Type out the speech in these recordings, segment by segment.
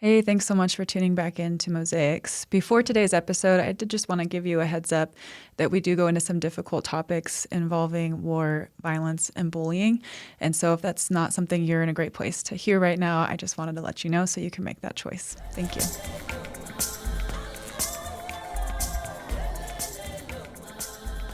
Hey, thanks so much for tuning back in to Mosaics. Before today's episode, I did just want to give you a heads up that we do go into some difficult topics involving war, violence, and bullying. And so if that's not something you're in a great place to hear right now, I just wanted to let you know so you can make that choice. Thank you.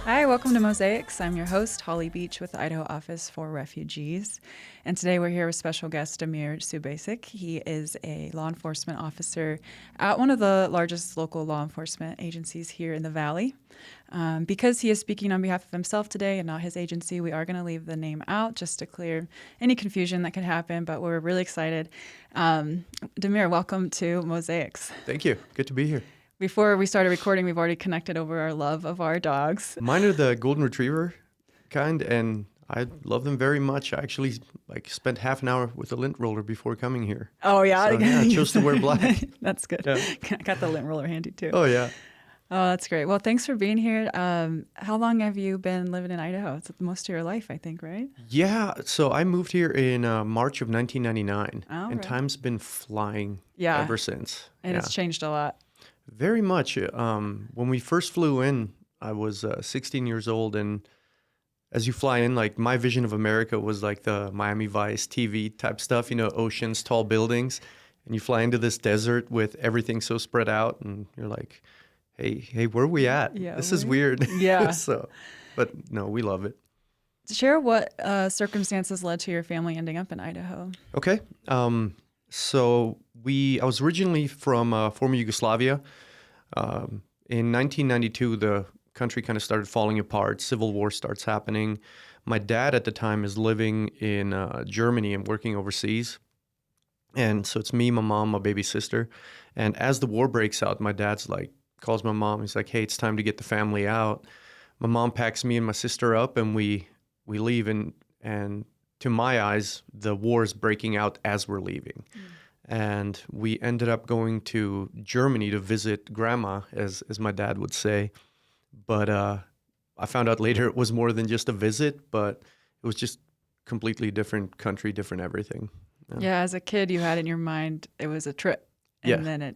Hi, welcome to Mosaics. I'm your host, Holly Beach with the Idaho Office for Refugees. And today we're here with special guest Damir Subasic. He is a law enforcement officer at one of the largest local law enforcement agencies here in the Valley. Because he is speaking on behalf of himself today and not his agency, we are going to leave the name out just to clear any confusion that could happen, but we're really excited. Damir, welcome to Mosaics. Thank you. Good to be here. Before we started recording, we've already connected over our love of our dogs. Mine are the golden retriever kind, and I love them very much. I actually spent half an hour with a lint roller before coming here. Oh, yeah? So, yeah, I chose to wear black. That's good. Yeah. Got the lint roller handy, too. Oh, yeah. Oh, that's great. Well, thanks for being here. How long have you been living in Idaho? It's most of your life, I think, right? Yeah, so I moved here in March of 1999, and right. Time's been flying ever since. And it's changed a lot. Very much. When we first flew in, I was 16 years old, and as you fly in, my vision of America was like the Miami Vice TV type stuff, oceans, tall buildings, and you fly into this desert with everything so spread out, and you're like, hey, where are we at? Yeah, this is weird. Yeah. But no, we love it. Share what circumstances led to your family ending up in Idaho. Okay. So I was originally from former Yugoslavia. In 1992, the country kind of started falling apart. Civil war starts happening. My dad at the time is living in Germany and working overseas. And so it's me, my mom, my baby sister. And as the war breaks out, my dad's calls my mom. He's like, hey, it's time to get the family out. My mom packs me and my sister up, and we leave. And to my eyes, the war is breaking out as we're leaving. And we ended up going to Germany to visit grandma, as my dad would say. But I found out later it was more than just a visit, but it was just completely different country, different everything. Yeah, as a kid, you had in your mind it was a trip. And then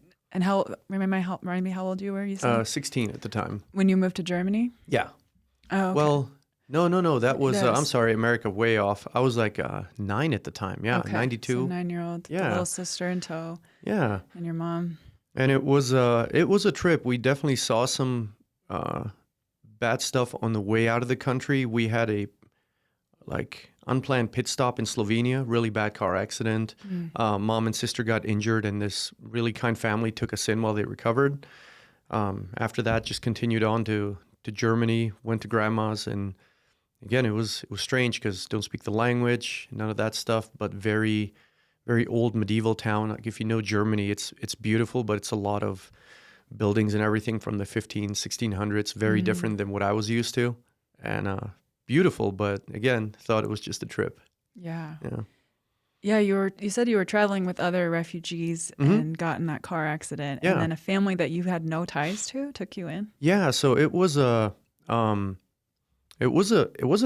remind me how old you were, you said? 16 at the time. When you moved to Germany? Yeah. Oh, okay. Well, no. That was, I'm sorry, America, way off. I was 9 at the time. Yeah, okay. 92. So 9-year-old, the little sister in tow. Yeah. And your mom. And it was a trip. We definitely saw some bad stuff on the way out of the country. We had a unplanned pit stop in Slovenia, really bad car accident. Mom and sister got injured, and this really kind family took us in while they recovered. After that, just continued on to Germany, went to grandma's, and again, it was strange because don't speak the language, none of that stuff, but very, very old medieval town. If you know Germany, it's beautiful, but it's a lot of buildings and everything from the 1600s, very different than what I was used to. And beautiful, but again, thought it was just a trip. Yeah. Yeah, you said you were traveling with other refugees and got in that car accident, and then a family that you had no ties to took you in. Yeah, so it was an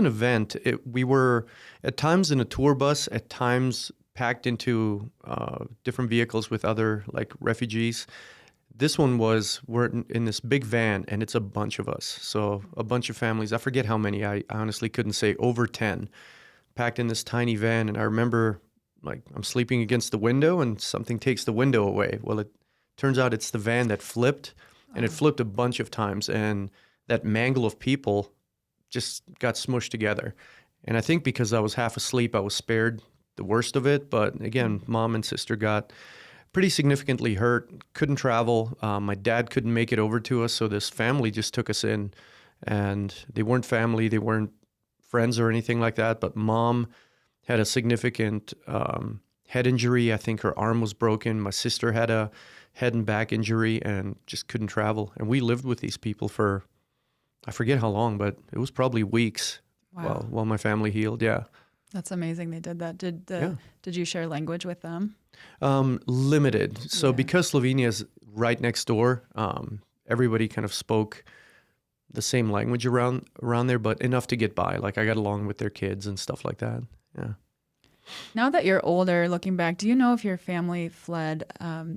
event. We were at times in a tour bus, at times packed into different vehicles with other refugees. This one we're in this big van, and it's a bunch of us. So a bunch of families. I forget how many. I honestly couldn't say. Over 10, packed in this tiny van. And I remember, I'm sleeping against the window, and something takes the window away. Well, it turns out it's the van that flipped, and it flipped a bunch of times. And that mangle of people just got smushed together. And I think because I was half asleep, I was spared the worst of it. But again, mom and sister got pretty significantly hurt, couldn't travel. My dad couldn't make it over to us, so this family just took us in. And they weren't family, they weren't friends or anything like that, but mom had a significant head injury. I think her arm was broken. My sister had a head and back injury and just couldn't travel. And we lived with these people for, I forget how long, but it was probably weeks. Wow. while my family healed, yeah. That's amazing they did that. Did you share language with them? Limited. So because Slovenia is right next door, everybody kind of spoke the same language around there, but enough to get by. I got along with their kids and stuff like that. Yeah. Now that you're older, looking back, do you know if your family fled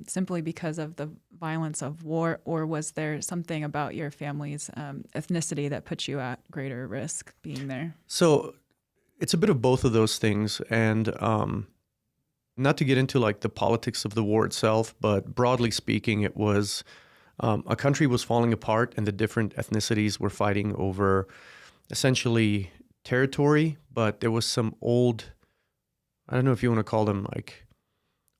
simply because of the violence of war, or was there something about your family's ethnicity that put you at greater risk being there? So it's a bit of both of those things. And not to get into like the politics of the war itself, but broadly speaking, it was a country was falling apart and the different ethnicities were fighting over essentially territory, but there was some old, I don't know if you want to call them like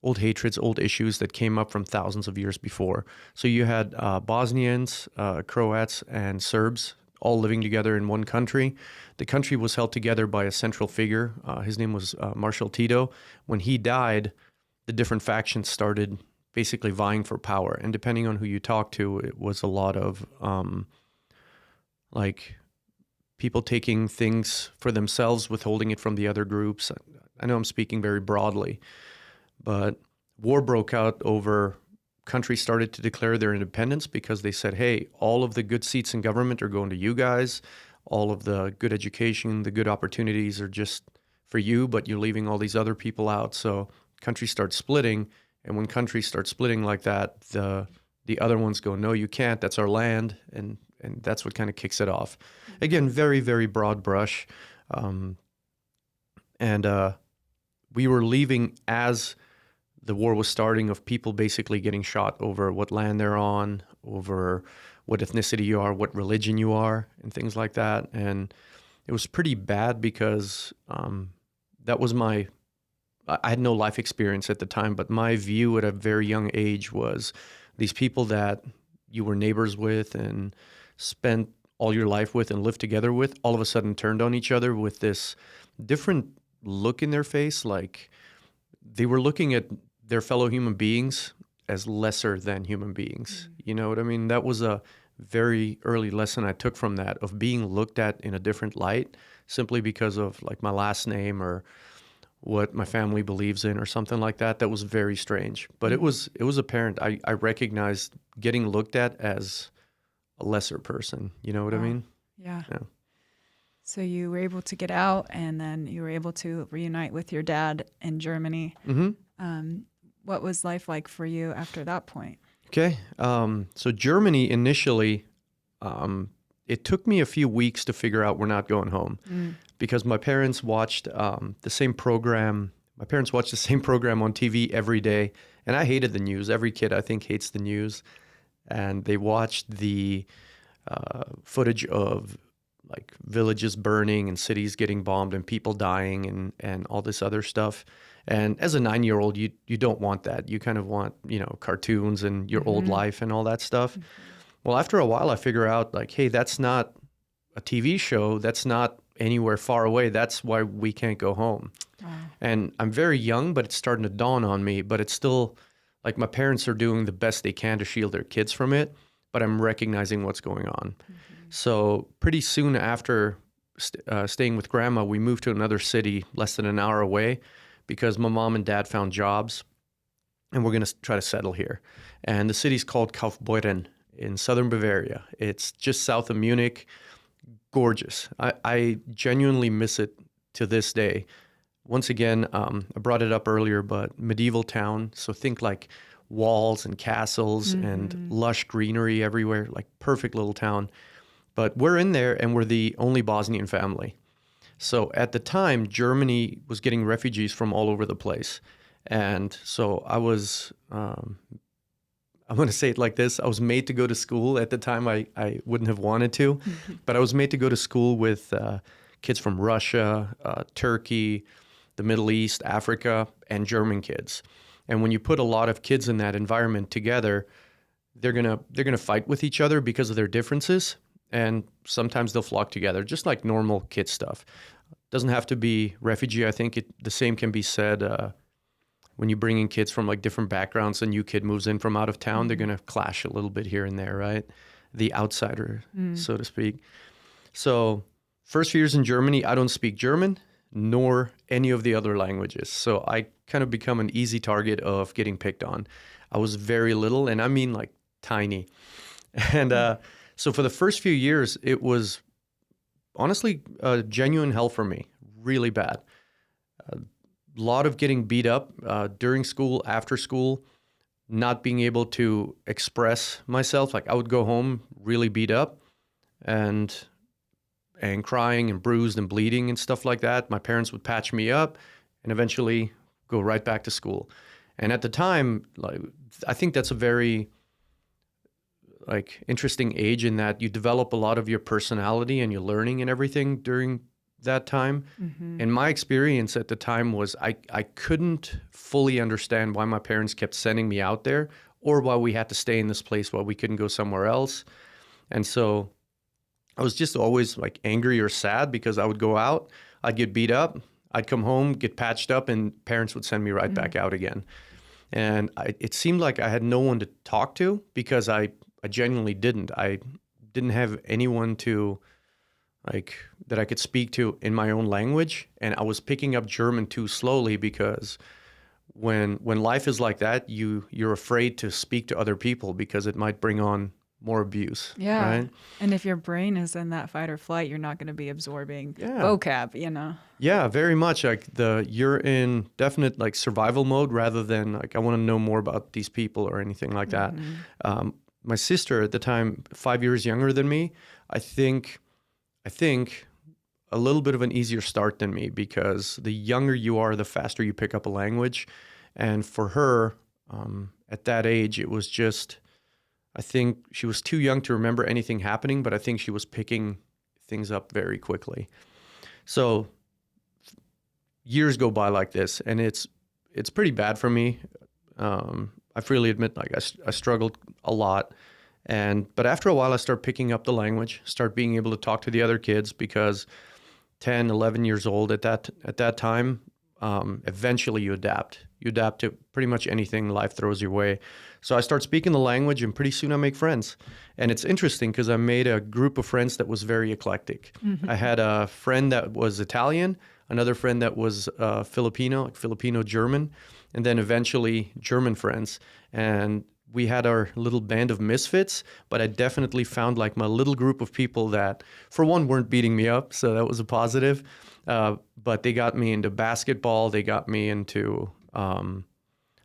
old hatreds, old issues that came up from thousands of years before. So you had Bosnians, Croats, and Serbs all living together in one country. The country was held together by a central figure. His name was Marshal Tito. When he died, the different factions started basically vying for power. And depending on who you talk to, it was a lot of like people taking things for themselves, withholding it from the other groups. I know I'm speaking very broadly, but war broke out over countries started to declare their independence because they said, hey, all of the good seats in government are going to you guys. All of the good education, the good opportunities are just for you, but you're leaving all these other people out. So countries start splitting. And when countries start splitting like that, the other ones go, no, you can't. That's our land. And that's what kind of kicks it off. Again, very, very broad brush. And we were leaving as the war was starting, of people basically getting shot over what land they're on, over what ethnicity you are, what religion you are, and things like that. And it was pretty bad because that was I had no life experience at the time, but my view at a very young age was these people that you were neighbors with and spent all your life with and lived together with, all of a sudden turned on each other with this different look in their face, like they were looking at their fellow human beings as lesser than human beings. You know what I mean? That was a very early lesson I took from that, of being looked at in a different light simply because of like my last name or what my family believes in or something like that. That was very strange. But it was apparent. I recognized getting looked at as a lesser person. You know what I Wow. mean? Yeah. Yeah. So you were able to get out, and then you were able to reunite with your dad in Germany. What was life like for you after that point? Okay. So Germany initially, it took me a few weeks to figure out we're not going home because my parents watched the same program. My parents watched the same program on TV every day, and I hated the news. Every kid, I think, hates the news. And they watched the footage of like villages burning and cities getting bombed and people dying and all this other stuff. And as a 9-year-old, you don't want that. You kind of want, cartoons and your old life and all that stuff. Well, after a while, I figure out like, hey, that's not a TV show. That's not anywhere far away. That's why we can't go home. Wow. And I'm very young, but it's starting to dawn on me. But it's still like my parents are doing the best they can to shield their kids from it, but I'm recognizing what's going on. So pretty soon after staying with grandma, we moved to another city less than an hour away because my mom and dad found jobs and we're going to try to settle here. And the city's called Kaufbeuren in southern Bavaria. It's just south of Munich. Gorgeous. I genuinely miss it to this day. Once again, I brought it up earlier, but medieval town. So think like walls and castles and lush greenery everywhere, like perfect little town. But we're in there and we're the only Bosnian family. So at the time, Germany was getting refugees from all over the place. And so I was, I'm going to say it like this. I was made to go to school. At the time, I wouldn't have wanted to, but I was made to go to school with kids from Russia, Turkey, the Middle East, Africa, and German kids. And when you put a lot of kids in that environment together, they're gonna fight with each other because of their differences. And sometimes they'll flock together, just like normal kid stuff. Doesn't have to be refugee. I think the same can be said when you bring in kids from like different backgrounds. A new kid moves in from out of town, they're going to clash a little bit here and there, right? The outsider, so to speak. So first few years in Germany, I don't speak German nor any of the other languages. So I kind of become an easy target of getting picked on. I was very little, and I mean like tiny. And so for the first few years, it was honestly a genuine hell for me, really bad. lot of getting beat up during school, after school, not being able to express myself. Like I would go home really beat up and crying and bruised and bleeding and stuff like that. My parents would patch me up and eventually go right back to school. And at the time, like I think that's a very like interesting age in that you develop a lot of your personality and your learning and everything during that time. And my experience at the time was I couldn't fully understand why my parents kept sending me out there or why we had to stay in this place while we couldn't go somewhere else. And so I was just always like angry or sad because I would go out, I'd get beat up, I'd come home, get patched up, and parents would send me right back out again. And it seemed like I had no one to talk to because I genuinely didn't. I didn't have anyone to like that I could speak to in my own language, and I was picking up German too slowly because when life is like that, you're afraid to speak to other people because it might bring on more abuse. Yeah. Right? And if your brain is in that fight or flight, you're not going to be absorbing Yeah. vocab, you know? Yeah, very much. Like you're in definite like survival mode rather than like I want to know more about these people or anything like that. My sister at the time, 5 years younger than me, I think a little bit of an easier start than me because the younger you are, the faster you pick up a language. And for her, at that age, it was just, I think she was too young to remember anything happening, but I think she was picking things up very quickly. So years go by like this, and it's pretty bad for me. I freely admit, like I struggled a lot, but after a while, I start picking up the language, start being able to talk to the other kids because 10, 11 years old at that time, eventually you adapt. You adapt to pretty much anything life throws your way. So I start speaking the language, and pretty soon I make friends. And it's interesting because I made a group of friends that was very eclectic. I had a friend that was Italian, another friend that was Filipino, like Filipino German, and then eventually German friends. And we had our little band of misfits, but I definitely found like my little group of people that, for one, weren't beating me up, so that was a positive. But they got me into basketball. They got me into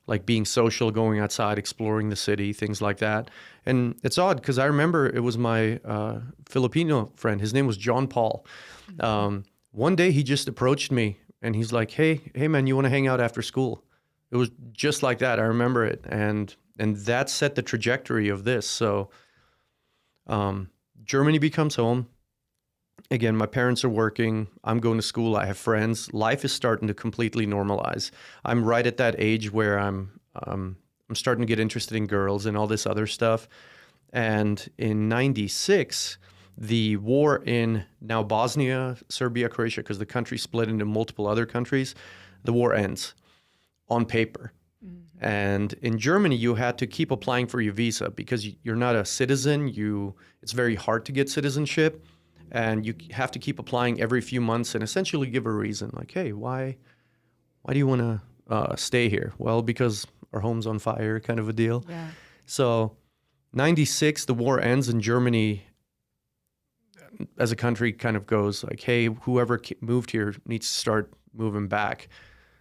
like being social, going outside, exploring the city, things like that. And it's odd because I remember it was my Filipino friend. His name was John Paul. One day he just approached me and he's like, hey man, you want to hang out after school? It was just like that. I remember it. And that set the trajectory of this. So Germany becomes home. Again, my parents are working. I'm going to school. I have friends. Life is starting to completely normalize. I'm right at that age where I'm starting to get interested in girls and all this other stuff. And in '96, the war in now Bosnia, Serbia, Croatia, because the country split into multiple other countries, the war ends on paper. And in Germany, you had to keep applying for your visa because you're not a citizen. It's very hard to get citizenship. And you have to keep applying every few months and essentially give a reason like, hey, why do you want to stay here? Well, because our home's on fire kind of a deal. Yeah. So 96, the war ends and Germany as a country kind of goes like, hey, whoever moved here needs to start moving back.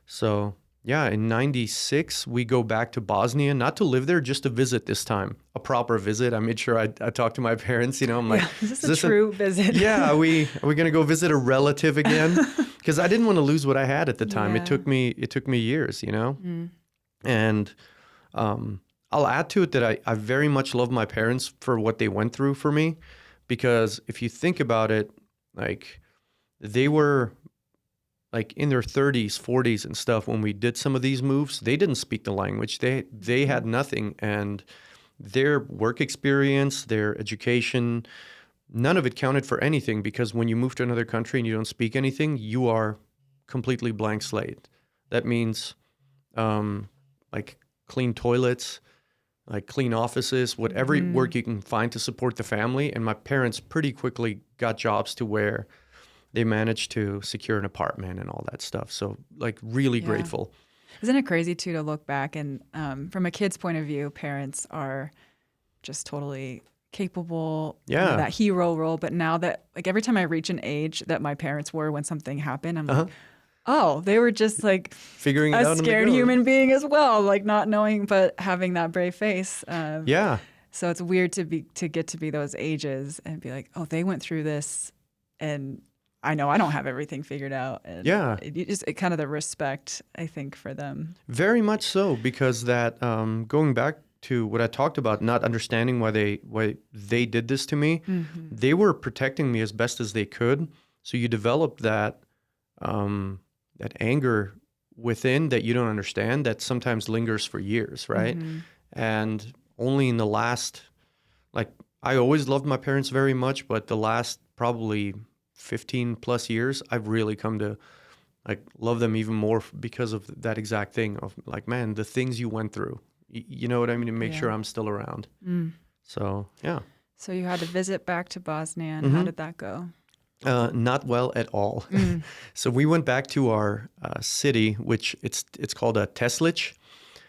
So yeah, in 96, we go back to Bosnia, not to live there, just to visit this time. A proper visit. I made sure I talked to my parents, I'm like, is this a true visit? Yeah, are we going to go visit a relative again? Because I didn't want to lose what I had at the time. Yeah. It took me years, And I'll add to it that I very much love my parents for what they went through for me. Because if you think about it, like they were like in their 30s, 40s and stuff when we did some of these moves. They didn't speak the language. They had nothing. And their work experience, their education, none of it counted for anything because when you move to another country and you don't speak anything, you are completely blank slate. That means like clean toilets, like clean offices, whatever work you can find to support the family. And my parents pretty quickly got jobs to where they managed to secure an apartment and all that stuff. So like really grateful. Isn't it crazy too to look back and from a kid's point of view, parents are just totally capable, that hero role. But now that like every time I reach an age that my parents were when something happened, I'm like, Oh, they were just like figuring it a out on the scared go. human being as well, like not knowing, but having that brave face. Yeah. So it's weird to get to be those ages and be like, oh, they went through this, and I know I don't have everything figured out. And Yeah. it kind of the respect, I think, for them. Very much so, because that going back to what I talked about, not understanding why they did this to me, they were protecting me as best as they could. So you develop that anger within that you don't understand that sometimes lingers for years, right? And only in the last, like, I always loved my parents very much, but the last probably 15 plus years, I've really come to like love them even more because of that exact thing of like, man, the things you went through, you know what I mean? To make sure Yeah. I'm still around. So, yeah. So you had to visit back to Bosnia, and how Mm-hmm. did that go? Not well at all. So we went back to our city, which it's called a Teslic.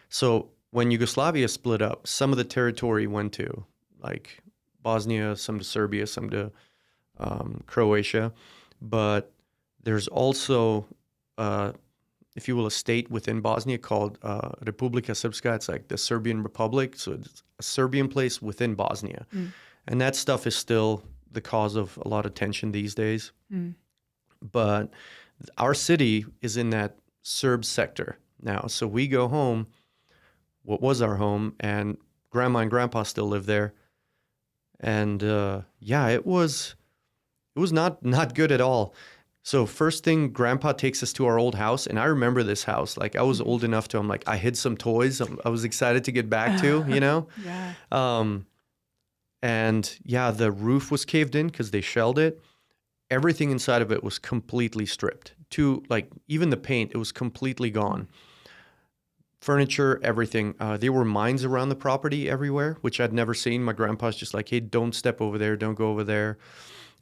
So when Yugoslavia split up, some of the territory went to like Bosnia, some to Serbia, some to Croatia. But there's also, if you will, a state within Bosnia called Republika Srpska. It's like the Serbian Republic. So it's a Serbian place within Bosnia. And that stuff is still the cause of a lot of tension these days. But our city is in that Serb sector now. So we go home, what was our home, and grandma and grandpa still live there. And yeah, it was not good at all. So first thing, grandpa takes us to our old house, and I remember this house. Like I was old enough to, I'm like, I hid some toys I was excited to get back to, you know? Yeah. And yeah, the roof was caved in because they shelled it. Everything inside of it was completely stripped to like even the paint, it was completely gone. Furniture, everything. There were mines around the property everywhere, which I'd never seen. My grandpa's just like, hey, don't step over there. Don't go over there.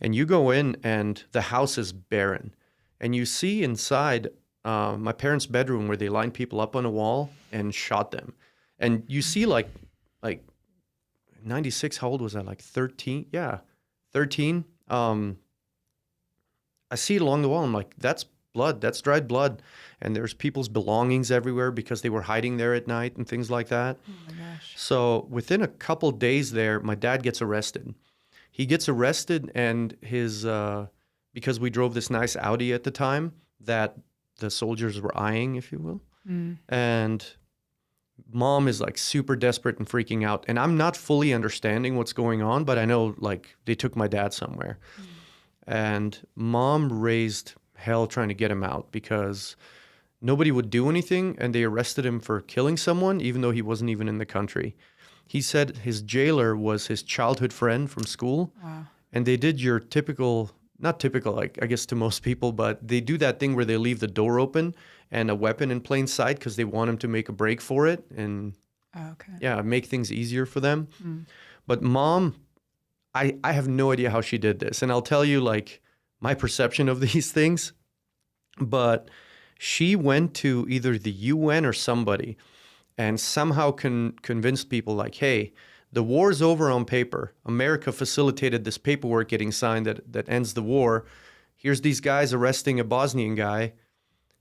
And you go in and the house is barren. And you see inside my parents' bedroom where they lined people up on a wall and shot them. And you see like 96, how old was I? Like 13? Yeah, 13. I see it along the wall. I'm like, that's blood. That's dried blood. And there's people's belongings everywhere because they were hiding there at night and things like that. Oh my gosh. So within a couple days there, my dad gets arrested. He gets arrested and because we drove this nice Audi at the time that the soldiers were eyeing, if you will. And mom is like super desperate and freaking out. And I'm not fully understanding what's going on, but I know like they took my dad somewhere. And mom raised hell trying to get him out because nobody would do anything. And they arrested him for killing someone, even though he wasn't even in the country. He said his jailer was his childhood friend from school. Wow. And they did your typical, not typical, like I guess to most people, but they do that thing where they leave the door open and a weapon in plain sight because they want him to make a break for it and Okay. yeah, make things easier for them. But mom, I have no idea how she did this. And I'll tell you like my perception of these things, but she went to either the UN or somebody and somehow convinced people like, hey, the war's over on paper. America facilitated this paperwork getting signed that ends the war. Here's these guys arresting a Bosnian guy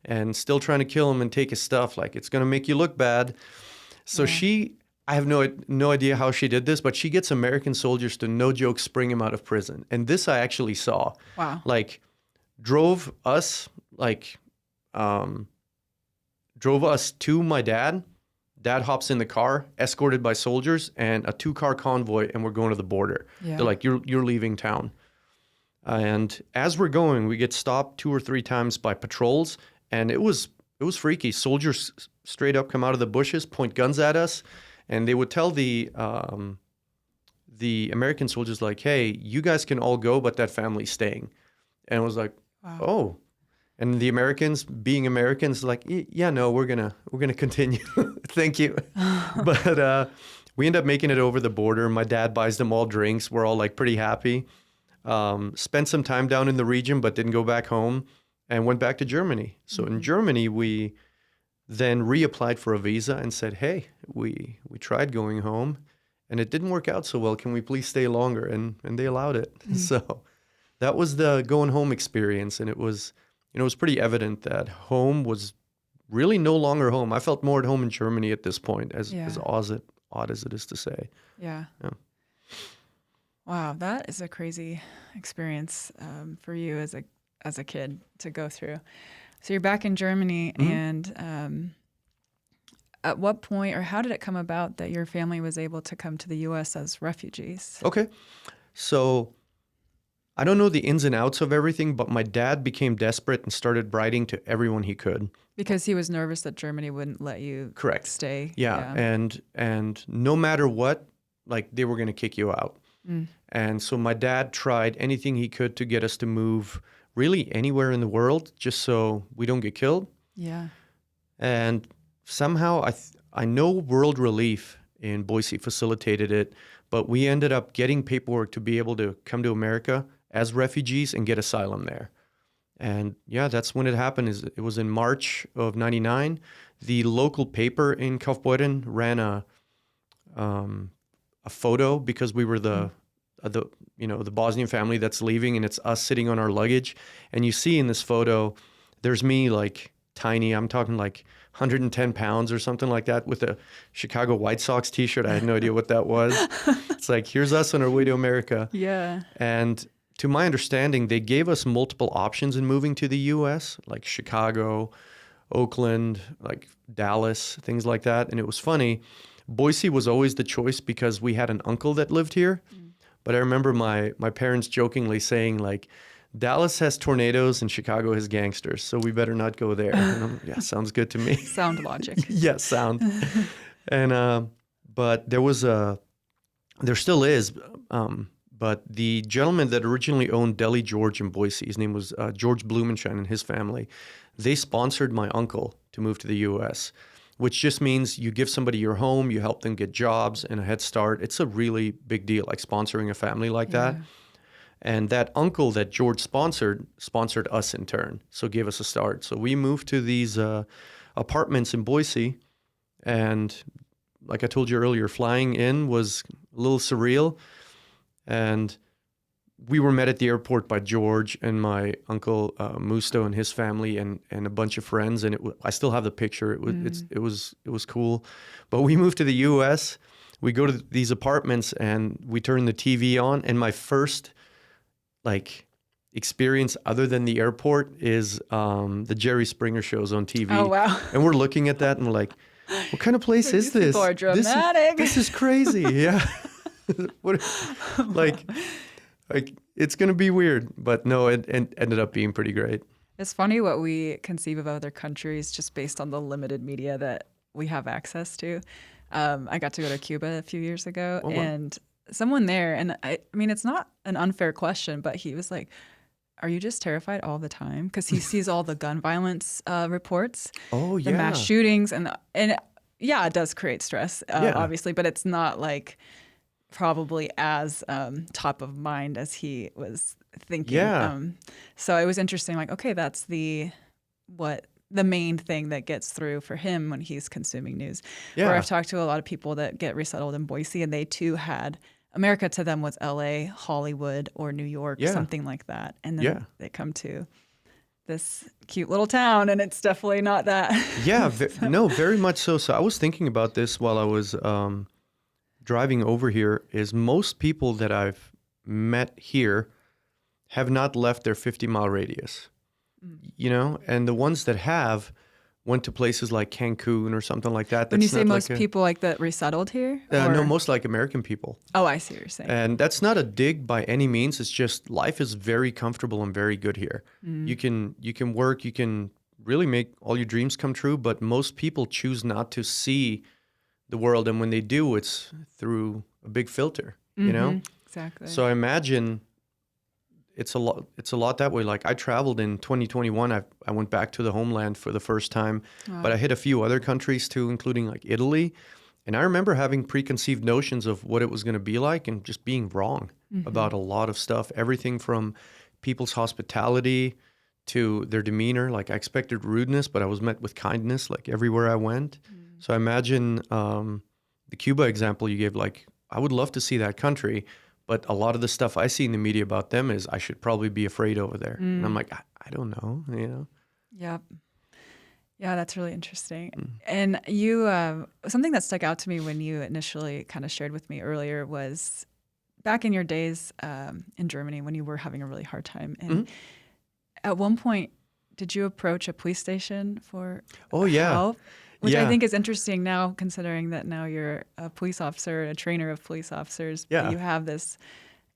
and still trying to kill him and take his stuff. Like, it's going to make you look bad. So I have no idea how she did this, but she gets American soldiers to, no joke, spring him out of prison. And this I actually saw. Wow. Like, drove us to my dad. Dad hops in the car, escorted by soldiers, and a 2-car convoy, and we're going to the border. Yeah. They're like, you're leaving town. And as we're going, we get stopped 2 or 3 times by patrols, and it was freaky. Soldiers straight up come out of the bushes, point guns at us, and they would tell the American soldiers like, hey, you guys can all go, but that family's staying. And it was like, Wow. oh. And the Americans, being Americans, like, yeah, no, we're gonna continue. Thank you. But we end up making it over the border. My dad buys them all drinks. We're all like pretty happy. Spent some time down in the region, but didn't go back home and went back to Germany. So in Germany, we then reapplied for a visa and said, hey, we tried going home and it didn't work out so well. Can we please stay longer? And they allowed it. So that was the going home experience. And it was it was pretty evident that home was really no longer home. I felt more at home in Germany at this point, as odd as it is to say. Yeah. Yeah. Wow, that is a crazy experience for you as a kid to go through. So you're back in Germany, and at what point or how did it come about that your family was able to come to the U.S. as refugees? Okay. So I don't know the ins and outs of everything, but my dad became desperate and started writing to everyone he could. Because he was nervous that Germany wouldn't let you Correct. stay. Yeah. And no matter what, like they were going to kick you out. And so my dad tried anything he could to get us to move really anywhere in the world just so we don't get killed. Yeah. And somehow I know World Relief in Boise facilitated it, but we ended up getting paperwork to be able to come to America as refugees and get asylum there. And yeah, that's when it happened. It was in March of '99. The local paper in Kaufbeuren ran a photo because we were the Bosnian family that's leaving, and it's us sitting on our luggage. And you see in this photo, there's me like tiny. I'm talking like 110 pounds or something like that with a Chicago White Sox t-shirt. I had no idea what that was. It's like, here's us on our way to America. Yeah. And to my understanding, they gave us multiple options in moving to the U.S., like Chicago, Oakland, like Dallas, things like that. And it was funny. Boise was always the choice because we had an uncle that lived here. But I remember my parents jokingly saying, like, Dallas has tornadoes and Chicago has gangsters, so we better not go there. And yeah, sounds good to me. Sound logic. Yeah, sound. And but there still is. But the gentleman that originally owned Deli George in Boise, his name was George Blumenschein, and his family, they sponsored my uncle to move to the U.S., which just means you give somebody your home, you help them get jobs and a head start. It's a really big deal, like sponsoring a family like that. And that uncle that George sponsored us in turn, so gave us a start. So we moved to these apartments in Boise, and like I told you earlier, flying in was a little surreal. And we were met at the airport by George and my uncle Musto and his family and a bunch of friends. And I still have the picture. It was cool. But we moved to the U.S. We go to these apartments and we turn the TV on. And my first experience other than the airport is the Jerry Springer shows on TV. Oh, wow. And we're looking at that and we're like, what kind of place is this? People are dramatic. This is crazy. Yeah. Like it's going to be weird, but no, it ended up being pretty great. It's funny what we conceive of other countries just based on the limited media that we have access to. I got to go to Cuba a few years ago, and someone there, and I mean, it's not an unfair question, but he was like, are you just terrified all the time? Because he sees all the gun violence reports, the mass shootings, and yeah, it does create stress, obviously, but it's not like probably as top of mind as he was thinking. Yeah. So it was interesting, like, okay, that's the main thing that gets through for him when he's consuming news. Yeah. Or I've talked to a lot of people that get resettled in Boise, and they too had America to them was LA, Hollywood, or New York, something like that. And then they come to this cute little town, and it's definitely not that. Yeah, no, very much so. So I was thinking about this while I was driving over here, is most people that I've met here have not left their 50-mile radius, and the ones that have went to places like Cancun or something like that. When you say most people like that resettled here? No, most like American people. Oh, I see what you're saying. And that's not a dig by any means. It's just life is very comfortable and very good here. You can work, you can really make all your dreams come true, but most people choose not to see the world, and when they do, it's through a big filter, Exactly. So I imagine it's a lot that way. Like I traveled in 2021. I went back to the homeland for the first time, but I hit a few other countries too, including like Italy. And I remember having preconceived notions of what it was going to be like and just being wrong about a lot of stuff. Everything from people's hospitality to their demeanor. Like I expected rudeness, but I was met with kindness like everywhere I went. So I imagine the Cuba example you gave, like, I would love to see that country, But a lot of the stuff I see in the media about them is I should probably be afraid over there. And I'm like, I don't know, you know? Yep. Yeah, that's really interesting. Mm. And you, something that stuck out to me when you initially kind of shared with me earlier was back in your days in Germany when you were having a really hard time. And at one point, did you approach a police station for Oh, yeah. help? Which I Yeah. think is interesting now, considering that now you're a police officer, a trainer of police officers. But Yeah. you have this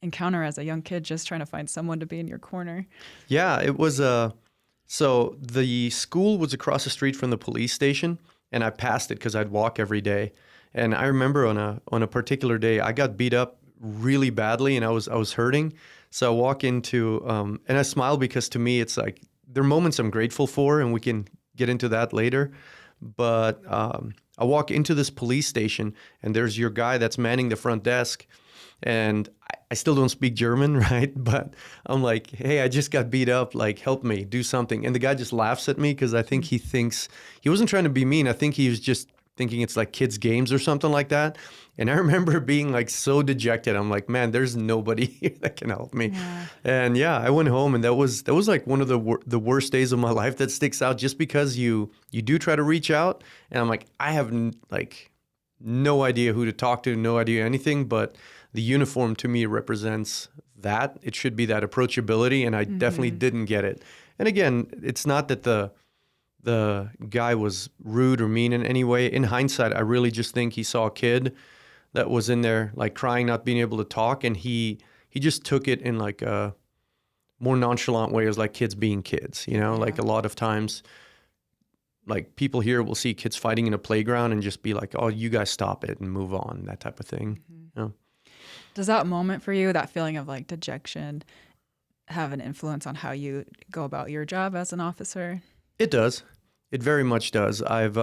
encounter as a young kid just trying to find someone to be in your corner. Yeah, it was so the school was across the street from the police station, and I passed it because I'd walk every day. And I remember on a particular day, I got beat up really badly, and I was hurting. So I walk into and I smile because to me it's like there are moments I'm grateful for, and we can get into that later. But I walk into this police station, and there's your guy that's manning the front desk. And I still don't speak German, right? But I'm like, hey, I just got beat up. Like, help me, do something. And the guy just laughs at me because I think he thinks, he wasn't trying to be mean. I think he was just thinking it's like kids' games or something like that. And I remember being like so dejected. I'm like, man, there's nobody here that can help me. Yeah. And yeah, I went home, and that was like one of the worst days of my life that sticks out, just because you do try to reach out. And I'm like, I have like no idea who to talk to, no idea anything, but the uniform to me represents that. It should be that approachability, and I definitely didn't get it. And again, it's not that the guy was rude or mean in any way. In hindsight, I really just think he saw a kid that was in there like crying, not being able to talk, and he just took it in like a more nonchalant way, as like kids being kids, you know? Yeah. Like a lot of times, like people here will see kids fighting in a playground and just be like, oh, you guys stop it and move on, that type of thing. You know? Does that moment for you, that feeling of like dejection, have an influence on how you go about your job as an officer? It does. It very much does. I've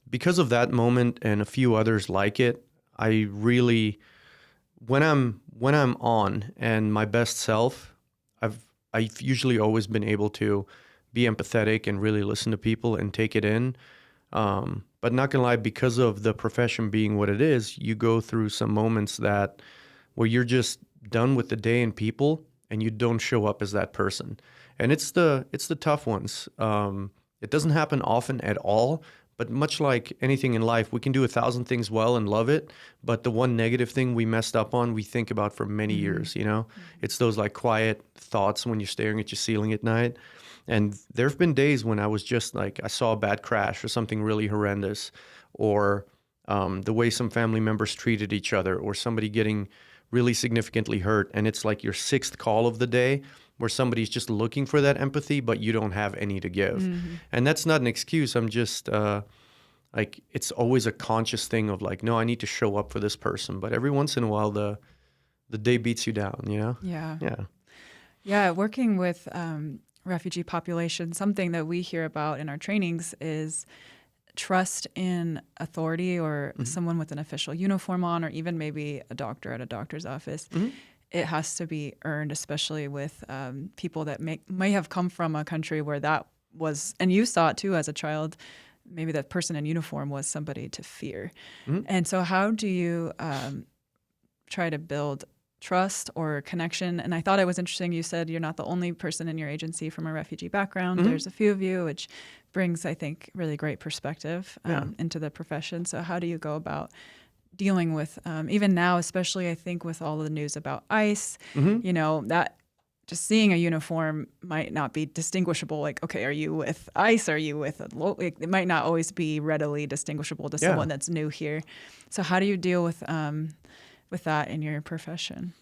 because of that moment and a few others like it, I really when I'm on and my best self, I've usually always been able to be empathetic and really listen to people and take it in. But not gonna lie, because of the profession being what it is, you go through some moments where you're just done with the day and people, and you don't show up as that person. And it's the tough ones. It doesn't happen often at all, but much like anything in life, we can do 1,000 things well and love it, but the one negative thing we messed up on, we think about for many years, you know? It's those like quiet thoughts when you're staring at your ceiling at night. And there have been days when I was just like, I saw a bad crash or something really horrendous, or the way some family members treated each other, or somebody getting really significantly hurt. And it's like your sixth call of the day where somebody's just looking for that empathy, but you don't have any to give. And that's not an excuse. I'm just like, it's always a conscious thing of like, no, I need to show up for this person. But every once in a while, the day beats you down, you know? Yeah. Yeah. Yeah. Working with refugee population, something that we hear about in our trainings is trust in authority or someone with an official uniform on, or even maybe a doctor at a doctor's office. It has to be earned, especially with people that may have come from a country where that was, and you saw it too as a child, maybe that person in uniform was somebody to fear. And so how do you try to build trust or connection? And I thought it was interesting, you said you're not the only person in your agency from a refugee background. There's a few of you, which brings, I think, really great perspective into the profession. So how do you go about dealing with, even now, especially I think with all the news about ICE, you know, that just seeing a uniform might not be distinguishable. Like, okay, are you with ICE? Are you with it might not always be readily distinguishable to someone that's new here. So how do you deal with that in your profession?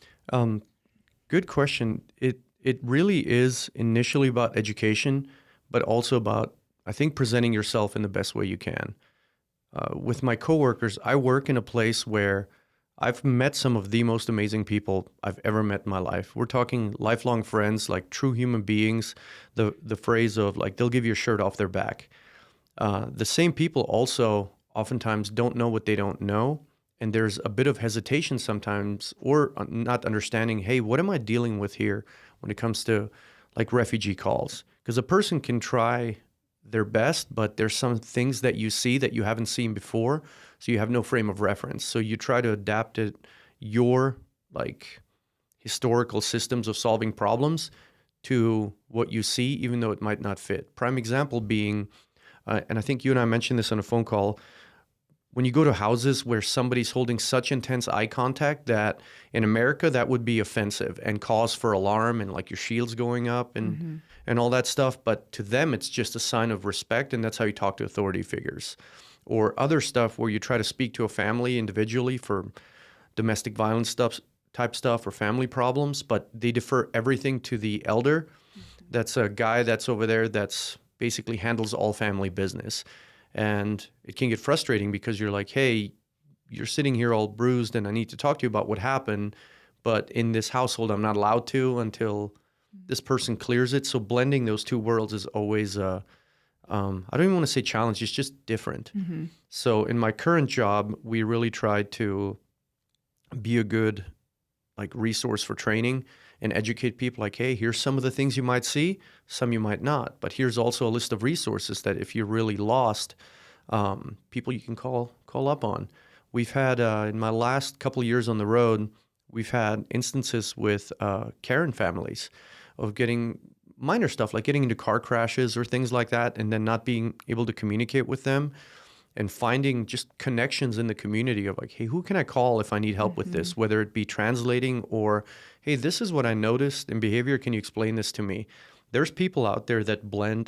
Good question. It really is initially about education, but also about, I think, presenting yourself in the best way you can. With my coworkers, I work in a place where I've met some of the most amazing people I've ever met in my life. We're talking lifelong friends, like true human beings. The phrase of like, they'll give you a shirt off their back. The same people also oftentimes don't know what they don't know. And there's a bit of hesitation sometimes, or not understanding, hey, what am I dealing with here when it comes to like refugee calls? Because a person can try their best, but there's some things that you see that you haven't seen before, so you have no frame of reference. So you try to adapt it your like historical systems of solving problems to what you see, even though it might not fit. Prime example being, and I think you and I mentioned this on a phone call, when you go to houses where somebody's holding such intense eye contact that in America that would be offensive and cause for alarm and like your shield's going up and all that stuff. But to them, it's just a sign of respect, and that's how you talk to authority figures. Or other stuff where you try to speak to a family individually for domestic violence type stuff or family problems, but they defer everything to the elder. That's a guy that's over there that's basically handles all family business. And it can get frustrating because you're like, hey, you're sitting here all bruised and I need to talk to you about what happened. But in this household, I'm not allowed to until this person clears it. So blending those two worlds is always, I don't even want to say challenge, it's just different. So in my current job, we really try to be a good like resource for training and educate people like, hey, here's some of the things you might see, some you might not. But here's also a list of resources that if you're really lost, people you can call up on. We've had, in my last couple of years on the road, we've had instances with Karen families of getting minor stuff, like getting into car crashes or things like that, and then not being able to communicate with them and finding just connections in the community of like, hey, who can I call if I need help with this, whether it be translating or, hey, this is what I noticed in behavior. Can you explain this to me? There's people out there that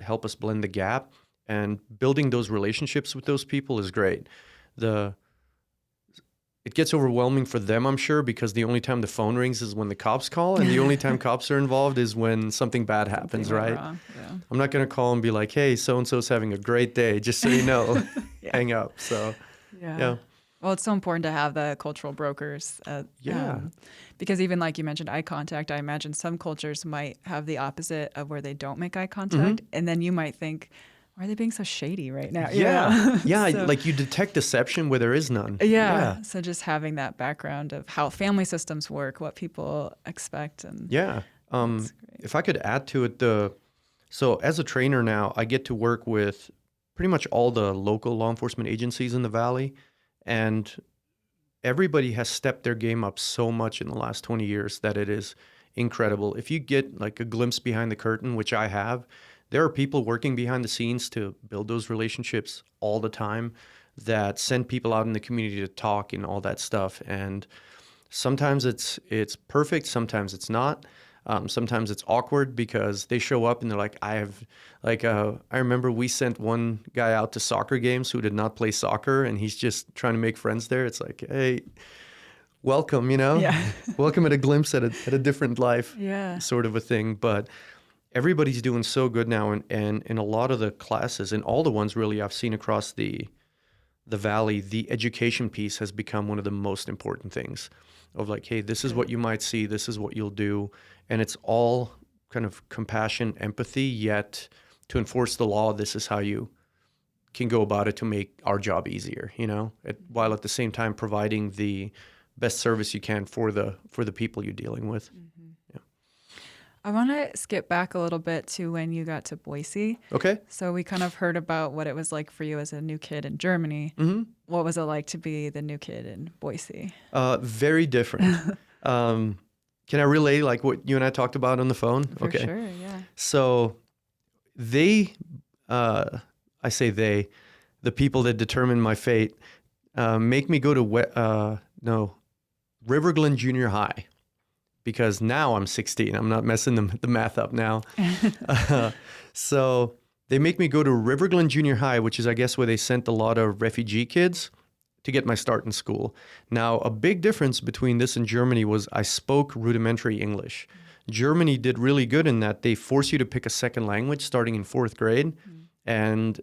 help us blend the gap, and building those relationships with those people is great. It gets overwhelming for them, I'm sure, because the only time the phone rings is when the cops call, and the only time cops are involved is when something bad happens, right? Yeah. I'm not going to call and be like, hey, so-and-so's having a great day, just so you know, hang up. So, yeah. Well, it's so important to have the cultural brokers. Because even like you mentioned, eye contact, I imagine some cultures might have the opposite of where they don't make eye contact. And then you might think, why are they being so shady right now? So, like you detect deception where there is none. So just having that background of how family systems work, what people expect. And if I could add to it, so as a trainer now, I get to work with pretty much all the local law enforcement agencies in the Valley. And everybody has stepped their game up so much in the last 20 years that it is incredible. If you get like a glimpse behind the curtain, which I have, there are people working behind the scenes to build those relationships all the time that send people out in the community to talk and all that stuff. And sometimes it's perfect, sometimes it's not. Sometimes it's awkward because they show up and they're like, I remember we sent one guy out to soccer games who did not play soccer, and he's just trying to make friends there. It's like, hey, welcome, welcome at a glimpse at a different life, sort of a thing. But everybody's doing so good now, and in a lot of the classes, and all the ones really I've seen across the Valley, the education piece has become one of the most important things of like, hey, this is what you might see, this is what you'll do. And it's all kind of compassion, empathy, yet to enforce the law, this is how you can go about it to make our job easier, while at the same time providing the best service you can for the people you're dealing with. I want to skip back a little bit to when you got to Boise. Okay. So we kind of heard about what it was like for you as a new kid in Germany. What was it like to be the new kid in Boise? Very different. Can I relay like what you and I talked about on the phone? For sure, yeah. So the people that determine my fate, make me go to River Glen Junior High. Because now I'm 16. I'm not messing the math up now. So they make me go to River Glen Junior High, which is, I guess, where they sent a lot of refugee kids to get my start in school. Now, a big difference between this and Germany was I spoke rudimentary English. Germany did really good in that they force you to pick a second language starting in 4th grade. And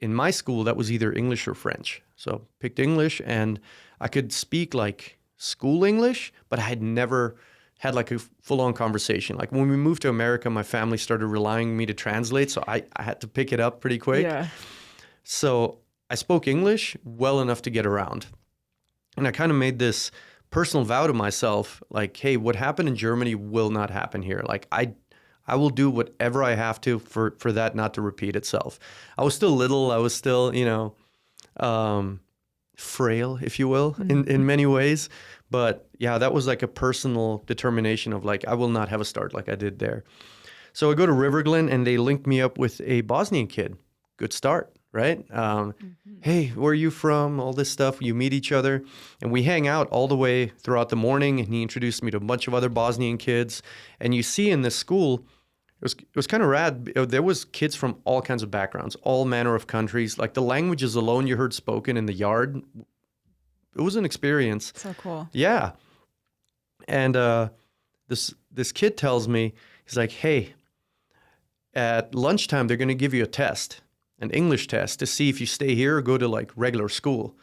in my school, that was either English or French. So picked English, and I could speak like school English, but I had never had like a full-on conversation. Like when we moved to America, my family started relying on me to translate, so I had to pick it up pretty quick. Yeah. So I spoke English well enough to get around. And I kind of made this personal vow to myself, like, hey, what happened in Germany will not happen here. Like I will do whatever I have to for that not to repeat itself. I was still little. I was still, frail, if you will, in many ways. But yeah, that was like a personal determination of like, I will not have a start like I did there. So I go to River Glen and they linked me up with a Bosnian kid. Good start, right? Hey, where are you from? All this stuff. You meet each other and we hang out all the way throughout the morning. And he introduced me to a bunch of other Bosnian kids. And you see in this school, it was kind of rad. There was kids from all kinds of backgrounds, all manner of countries. Like the languages alone you heard spoken in the yard, it was an experience. So cool. Yeah. And this kid tells me, he's like, hey, at lunchtime, they're going to give you a test, an English test, to see if you stay here or go to like regular school.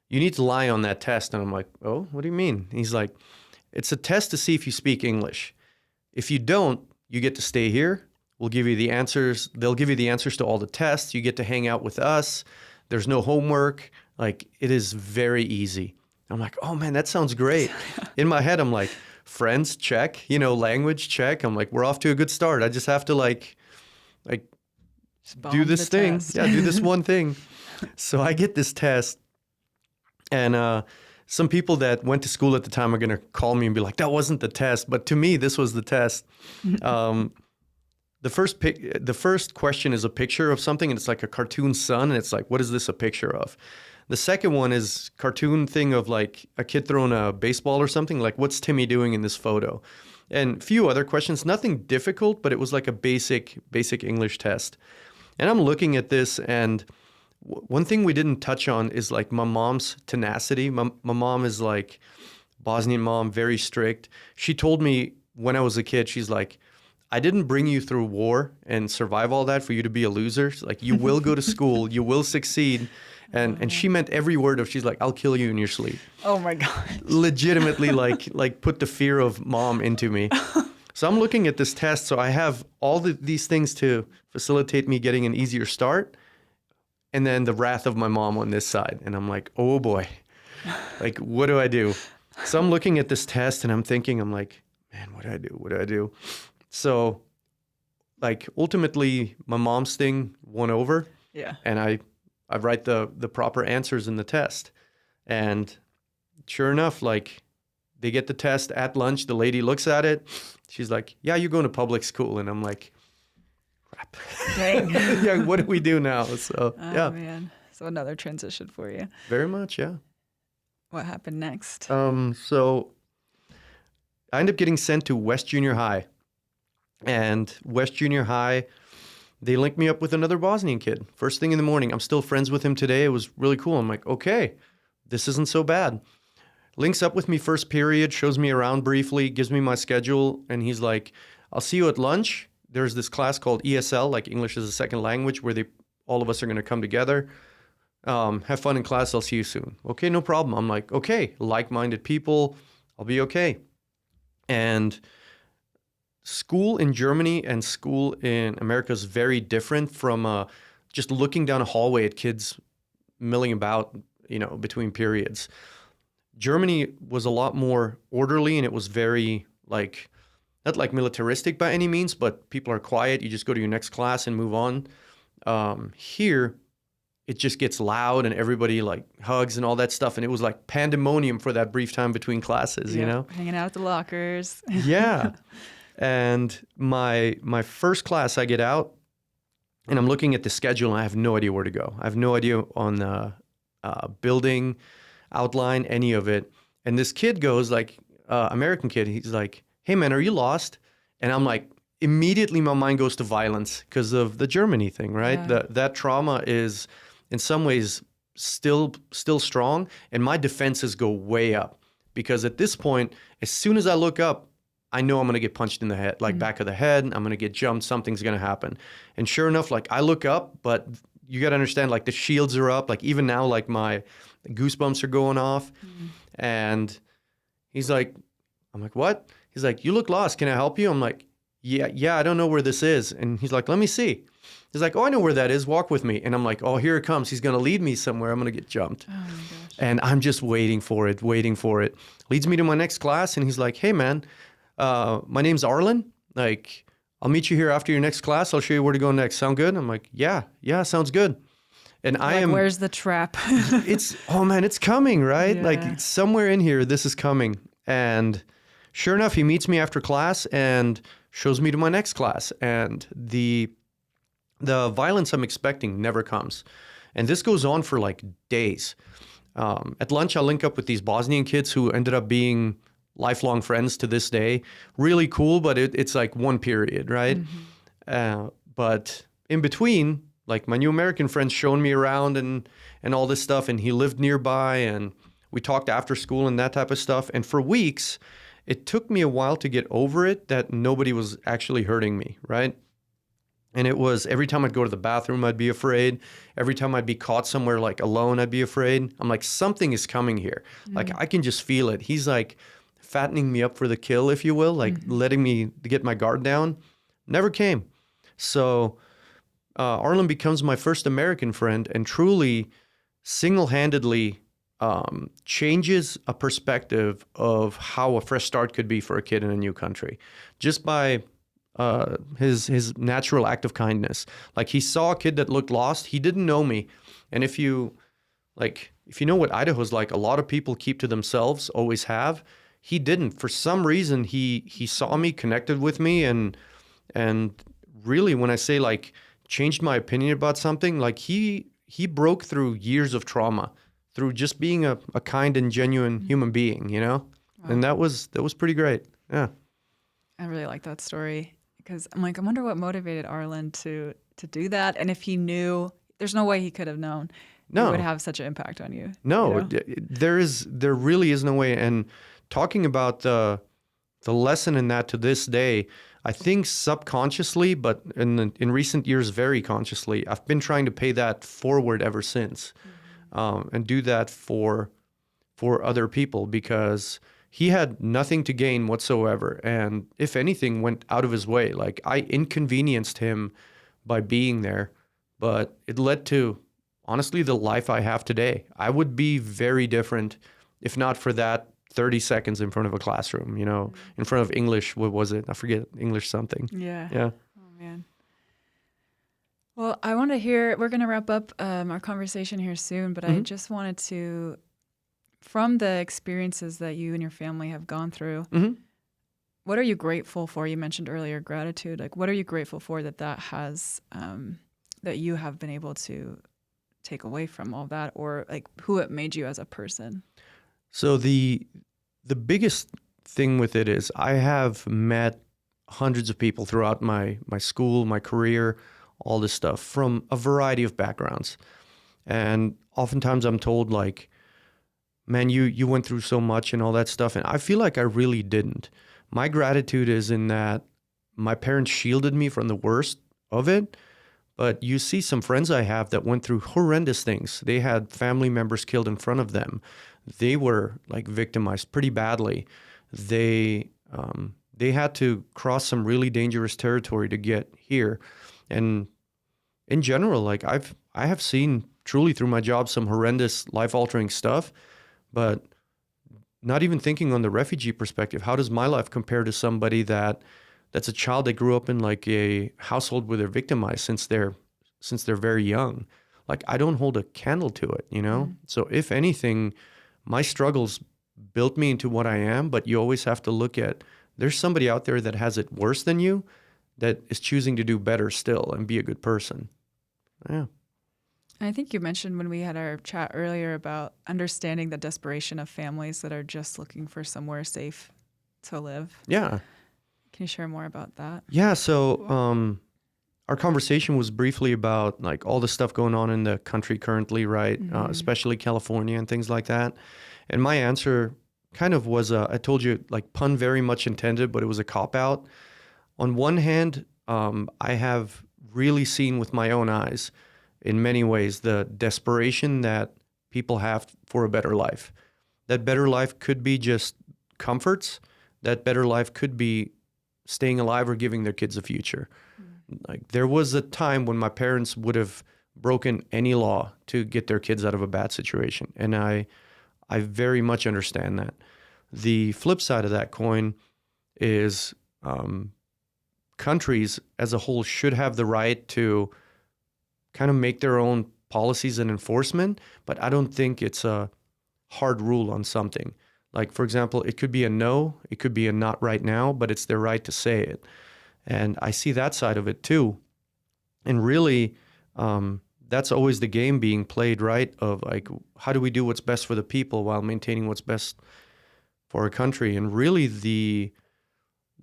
You need to lie on that test. And I'm like, oh, what do you mean? He's like, it's a test to see if you speak English. If you don't, you get to stay here. We'll give you the answers. They'll give you the answers to all the tests. You get to hang out with us. There's no homework. Like, it is very easy. I'm like, oh man, that sounds great. In my head, I'm like, friends, check. Language, check. I'm like, we're off to a good start. I just have to like do this thing. Test. Yeah, do this one thing. So I get this test. And some people that went to school at the time are going to call me and be like, that wasn't the test. But to me, this was the test. The first question is a picture of something, and it's like a cartoon sun. And it's like, what is this a picture of? The second one is cartoon thing of like a kid throwing a baseball or something. Like, what's Timmy doing in this photo? And a few other questions, nothing difficult, but it was like a basic English test. And I'm looking at this, and one thing we didn't touch on is like my mom's tenacity. My mom is like Bosnian mom, very strict. She told me when I was a kid, she's like, I didn't bring you through war and survive all that for you to be a loser. She's like, you will go to school, you will succeed. And she meant every word of, she's like, I'll kill you in your sleep. Oh my God. Legitimately like put the fear of mom into me. So I'm looking at this test. So I have all these things to facilitate me getting an easier start. And then the wrath of my mom on this side. And I'm like, oh boy, like, what do I do? So I'm looking at this test and I'm thinking, I'm like, man, what do I do? What do I do? So like ultimately my mom's thing won over. Yeah. And I write the proper answers in the test. And sure enough, like they get the test at lunch. The lady looks at it. She's like, yeah, you're going to public school. And I'm like, crap. Dang. Yeah, what do we do now? So, yeah. Man. So another transition for you. Very much, yeah. What happened next? So I ended up getting sent to West Junior High. And West Junior High, they linked me up with another Bosnian kid. First thing in the morning. I'm still friends with him today. It was really cool. I'm like, okay, this isn't so bad. Links up with me first period, shows me around briefly, gives me my schedule, and he's like, I'll see you at lunch. There's this class called ESL, like English as a second language, where all of us are going to come together. Have fun in class. I'll see you soon. Okay, no problem. I'm like, okay, like-minded people. I'll be okay. And school in Germany and school in America is very different from just looking down a hallway at kids milling about, between periods. Germany was a lot more orderly, and it was very like, not like militaristic by any means, but people are quiet. You just go to your next class and move on. Here, it just gets loud and everybody like hugs and all that stuff. And it was like pandemonium for that brief time between classes, Hanging out at the lockers. Yeah. And my first class, I get out and I'm looking at the schedule and I have no idea where to go. I have no idea on the building outline, any of it. And this kid goes like, American kid, he's like, hey man, are you lost? And I'm like, immediately my mind goes to violence because of the Germany thing, right? Yeah. That trauma is in some ways still strong. And my defenses go way up because at this point, as soon as I look up, I know I'm going to get punched in the head, like back of the head. I'm going to get jumped. Something's going to happen. And sure enough, like I look up, but you got to understand, like the shields are up. Like even now, like my goosebumps are going off. And he's like, I'm like, what? He's like, you look lost. Can I help you? I'm like, yeah, I don't know where this is. And he's like, let me see. He's like, oh, I know where that is. Walk with me. And I'm like, oh, here it comes. He's going to lead me somewhere. I'm going to get jumped. Oh my gosh. And I'm just waiting for it. Leads me to my next class. And he's like, hey, man, my name's Arlen. Like, I'll meet you here after your next class. I'll show you where to go next. Sound good? I'm like, yeah, sounds good. And I Like, am, where's the trap? oh man, it's coming, right? Yeah. Like somewhere in here, this is coming. And sure enough, he meets me after class and shows me to my next class. And the violence I'm expecting never comes. And this goes on for like days. At lunch, I'll link up with these Bosnian kids who ended up being lifelong friends to this day. Really cool, but it's like one period, right? But in between, like my new American friends showing me around and all this stuff, and he lived nearby, and we talked after school and that type of stuff. And for weeks, it took me a while to get over it that nobody was actually hurting me, right? And it was every time I'd go to the bathroom, I'd be afraid. Every time I'd be caught somewhere like alone, I'd be afraid. I'm like, something is coming here. Like I can just feel it. He's like fattening me up for the kill, if you will, like letting me get my guard down. Never came. So Arlen becomes my first American friend and truly single-handedly changes a perspective of how a fresh start could be for a kid in a new country, just by his natural act of kindness. Like he saw a kid that looked lost. He didn't know me, and if you know what Idaho's like, a lot of people keep to themselves, always have. He didn't. For some reason, he saw me, connected with me, and really, when I say like changed my opinion about something, like he broke through years of trauma through just being a kind and genuine human being, you know? Wow. And that was pretty great. Yeah. I really like that story because I'm like, I wonder what motivated Arlen to do that. And if he knew, there's no way he could have known it would have such an impact on you. No, you know? there really is no way. And talking about the lesson in that to this day, I think subconsciously, but in recent years, very consciously, I've been trying to pay that forward ever since, and do that for other people, because he had nothing to gain whatsoever, and if anything, went out of his way. Like I inconvenienced him by being there, but it led to honestly the life I have today. I would be very different if not for that 30 seconds in front of a classroom, you know, in front of English. What was it? I forget. English something. Yeah. Yeah. Oh, man. Well, I want to hear, we're going to wrap up our conversation here soon, but I just wanted to, from the experiences that you and your family have gone through, what are you grateful for? You mentioned earlier gratitude. Like, what are you grateful for that has, that you have been able to take away from all that, or like who it made you as a person? So the biggest thing with it is I have met hundreds of people throughout my school, my career, all this stuff from a variety of backgrounds. And oftentimes I'm told like, man, you went through so much and all that stuff. And I feel like I really didn't. My gratitude is in that my parents shielded me from the worst of it. But you see some friends I have that went through horrendous things. They had family members killed in front of them. They were like victimized pretty badly. They had to cross some really dangerous territory to get here. And in general, like I have seen truly through my job some horrendous life-altering stuff, but not even thinking on the refugee perspective, how does my life compare to somebody that's a child that grew up in like a household where they're victimized since they're very young? Like I don't hold a candle to it, you know? So if anything, my struggles built me into what I am, but you always have to look at, there's somebody out there that has it worse than you that is choosing to do better still and be a good person. Yeah. I think you mentioned when we had our chat earlier about understanding the desperation of families that are just looking for somewhere safe to live. Yeah. Can you share more about that? Yeah. So our conversation was briefly about like all the stuff going on in the country currently, right? Especially California and things like that. And my answer kind of was, I told you, like pun very much intended, but it was a cop-out. On one hand, I have really seen with my own eyes in many ways the desperation that people have for a better life. That better life could be just comforts. That better life could be staying alive or giving their kids a future. Like there was a time when my parents would have broken any law to get their kids out of a bad situation. And I very much understand that. The flip side of that coin is countries as a whole should have the right to kind of make their own policies and enforcement, but I don't think it's a hard rule on something. Like, for example, it could be a no, it could be a not right now, but it's their right to say it. And I see that side of it too. And really, that's always the game being played, right? Of like, how do we do what's best for the people while maintaining what's best for our country? And really the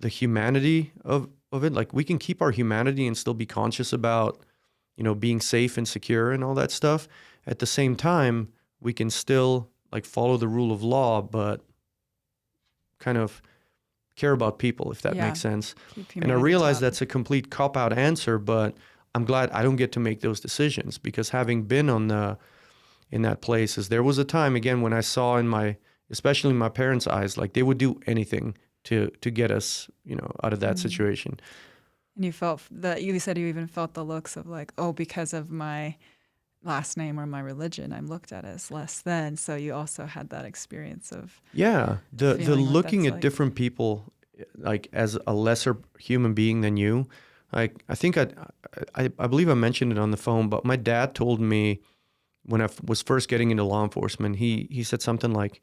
humanity of it, like we can keep our humanity and still be conscious about, being safe and secure and all that stuff. At the same time, we can still like follow the rule of law, but kind of care about people, if that makes sense. And I realize that's a complete cop-out answer, but I'm glad I don't get to make those decisions, because having been in that place, there was a time, again, when I saw especially in my parents' eyes, like they would do anything to get us, out of that situation. And you felt that, you said you even felt the looks of like, oh, because of my last name or my religion, I'm looked at as less than. So you also had that experience of the looking at different people like as a lesser human being than you. Like I think I believe I mentioned it on the phone, but my dad told me when I was first getting into law enforcement, he said something like,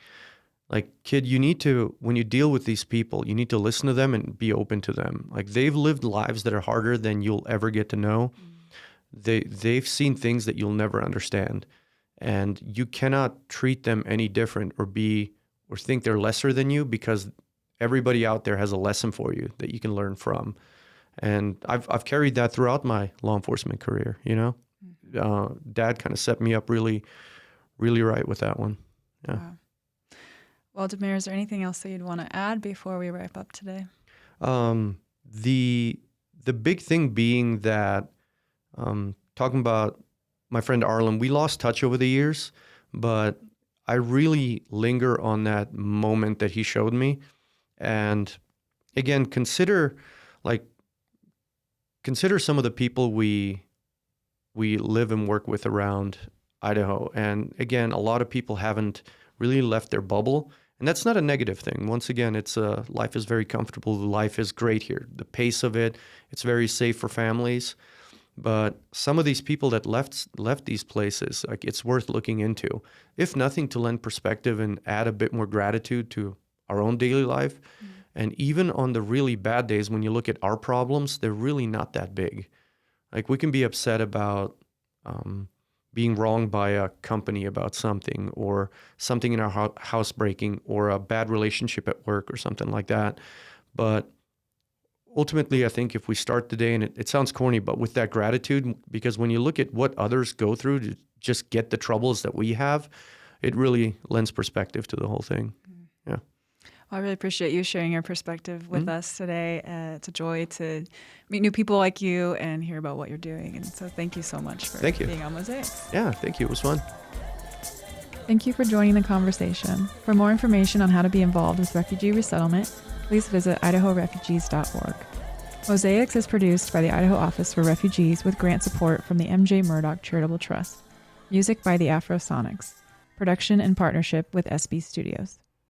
kid, you need to, when you deal with these people, you need to listen to them and be open to them. Like they've lived lives that are harder than you'll ever get to know. They've seen things that you'll never understand, and you cannot treat them any different or think they're lesser than you, because everybody out there has a lesson for you that you can learn from. And I've carried that throughout my law enforcement career. Dad kind of set me up really, really right with that one. Yeah. Wow. Well, Damir, is there anything else that you'd want to add before we wrap up today? The big thing being that, talking about my friend Arlen, we lost touch over the years, but I really linger on that moment that he showed me. And again, consider some of the people we live and work with around Idaho. And again, a lot of people haven't really left their bubble. And that's not a negative thing. Once again, life is very comfortable. Life is great here. The pace of it, it's very safe for families. But some of these people that left these places, like it's worth looking into, if nothing, to lend perspective and add a bit more gratitude to our own daily life. Mm-hmm. And even on the really bad days, when you look at our problems, they're really not that big. Like we can be upset about being wronged by a company about something, or something in our house breaking, or a bad relationship at work or something like that. But ultimately, I think if we start the day, and it sounds corny, but with that gratitude, because when you look at what others go through to just get the troubles that we have, it really lends perspective to the whole thing. Yeah. Well, I really appreciate you sharing your perspective with us today. It's a joy to meet new people like you and hear about what you're doing. And so thank you so much for being on Mosaics. Yeah, thank you. It was fun. Thank you for joining the conversation. For more information on how to be involved with refugee resettlement, please visit idahorefugees.org. Mosaics is produced by the Idaho Office for Refugees with grant support from the M.J. Murdoch Charitable Trust. Music by the Afrosonics. Production in partnership with SB Studios.